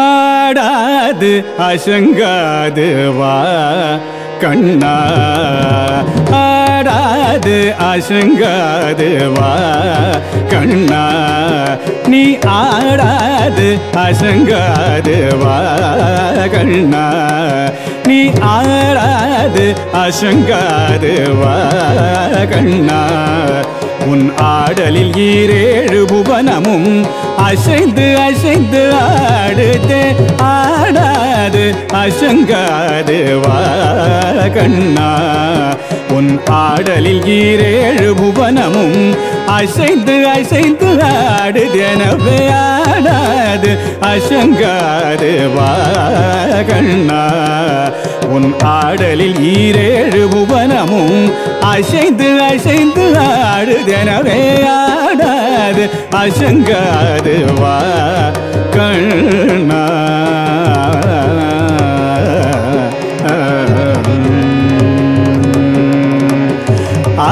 ஆடாது அசங்காது வா கண்ணா, ஆடாது அசங்காது வா கண்ணா, நீ ஆடாது அசங்காது வா கண்ணா, நீ ஆடாது அசங்காது வா கண்ணா, உன் ஆடலில் ஈரேழு புவனமும் அசைந்து அசைந்து ஆடுதே, ஆடாது அசங்காது வா கண்ணா, உன் ஆடலில் ஈரேழு புவனமும் அசைந்து அசைந்து ஆடுதெனவே, ஆடாது அசங்காது வா கண்ணா, உன் ஆடலில் ஈரேழு புவனமும் அசைந்து அசைந்து ஆடுதெனவே, ஆடாது அசங்காது வா கண்ணா.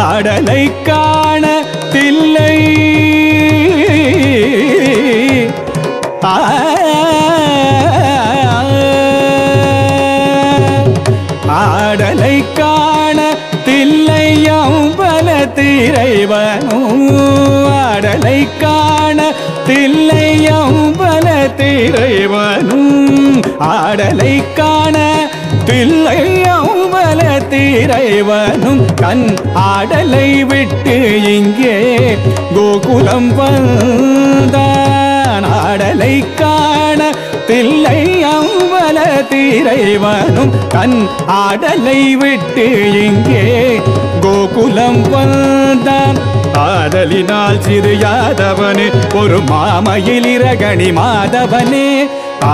ஆடலை காண தில்லை ஆடலை காண தில்லையம்பல திரைவனும், ஆடலை காண தில்லையம்பல திரைவனும், ஆடலை காண தில்லையம்பல திரைவனும், கண் ஆடலை விட்டு இங்கே கோகுலம் வந்தான், ஆடலை காண தில்லையம்பல திரைவனும், கண் ஆடலை விட்டு இங்கே கோகுலம் வந்தான், ஆதலினால் சிறு யாதவனே ஒரு மாமையில் இரகணி மாதவனே,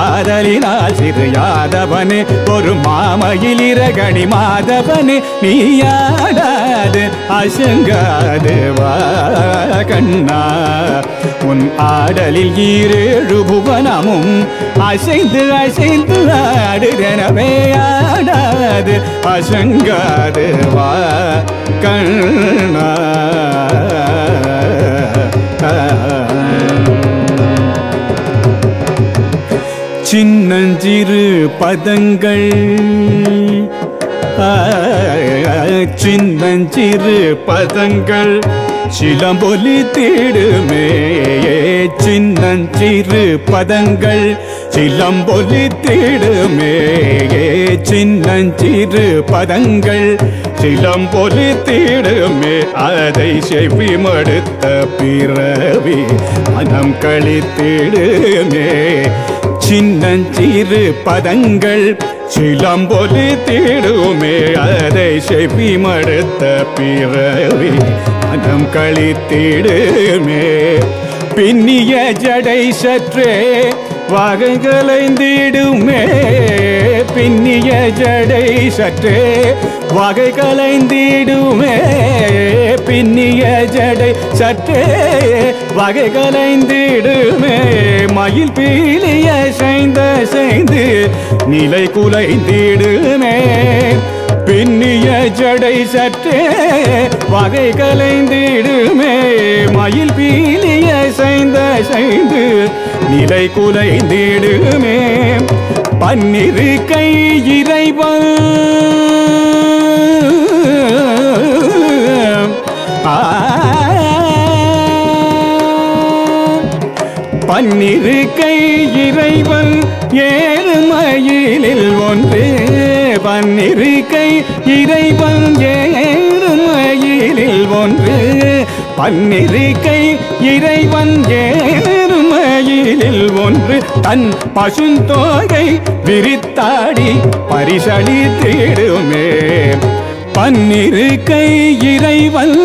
ஆதலினால் சிறு யாதவனே ஒரு மாமையில் இரகணி மாதவனே, நீ ஆடாது அசங்காது வா கண்ணா, உன் ஆடலில் ஈரேழு புவனமும் அசைந்து அசைந்து ஆடுதெனவே, ஆடாது அசங்காது வா கண்ணா. சின்னஞ்சிறு பதங்கள் சின்னஞ்சிறு பதங்கள் சிலம்பொலி தேடுமே, சின்னஞ்சிறு பதங்கள் சிலம்பொலி தேடுமே, சின்னஞ்சிறு பதங்கள் சிலம்பொலி தேடுமே, அதை செவி மடுத்த பிறவி மனம் கழித்திடுமே, சின்னஞ்சிறு பதங்கள் சிலம்பொலி தேடுமே, அதை செவி மடுத்த பிறவி மனம் கழித்திடுமே, பின்னிய ஜடை சற்றே வகை கலைந்திடுமே, பின்னிய ஜடை சற்றே வகை கலைந்திடுமே, பின்னிய ஜடை சற்றே வகை கலைந்திடுமே, மயில் பீலிய செய்த செய்து நிலை குலைந்திடுமே, பின்னிய ஜடை சற்றே வகை கலைந்திடுமே, மயில் பீலிய செய்த செய்து நிலை குலைந்திடுமே, பன்னிரு கை இறைவன் பன்னிரு கை இறைவன் ஏறுமயிலில் ஒன்று, பன்னிரு கை இறைவன் ஏறுமயிலில் ஒன்று, பன்னிரு கை இறைவன் ஏறுமயிலில் ஒன்று, தன் பசுந்தோகை விரித்தாடி பரிசளித்திடுமே, பன்னிரு கை இறைவன்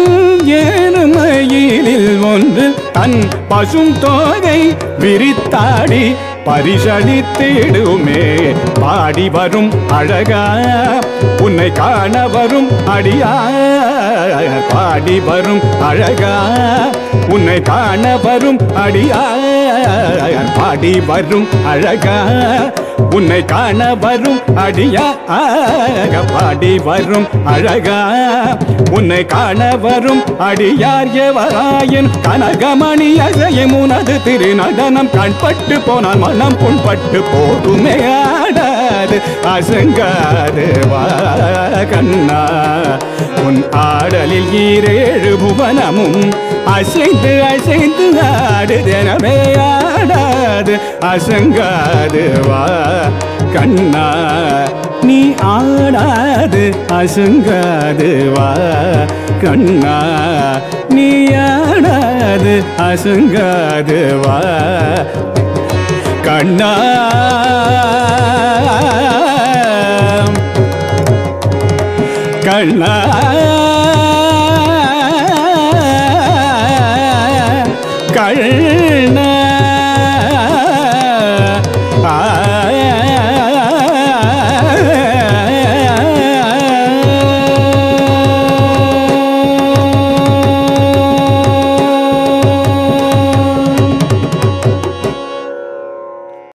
ஏறுமயிலில் ஒன்று, தன் பசும் தோகை விரித்தாடி பரிசளித்திடுமே, பாடி வரும் அழகா உன்னை காண வரும் அடியா, பாடி வரும் அழகா உன்னை காண வரும் அடியா, பாடி வரும் அழகா உன்னை காண வரும் அடியாக பாடி வரும் அழகா உன்னை காண வரும் அடியார் எவராயின் கனகமணி அசையும் உனது திருநடனம் கண்பட்டு போனால் மனம் புண்பட்டு போகுமே ஆடாது அசங்காது வா கண்ணா உன் ஆடலில் ஈரேழு புவனமும் அசைந்து அசைந்து ஆடுதெனவே ஆடாது அசங்காது வா கண்ணா நீ ஆடாது அசங்காது வா கண்ணா நீ ஆடாது அசங்காது வா கண்ணா கண்ணா கண்ணா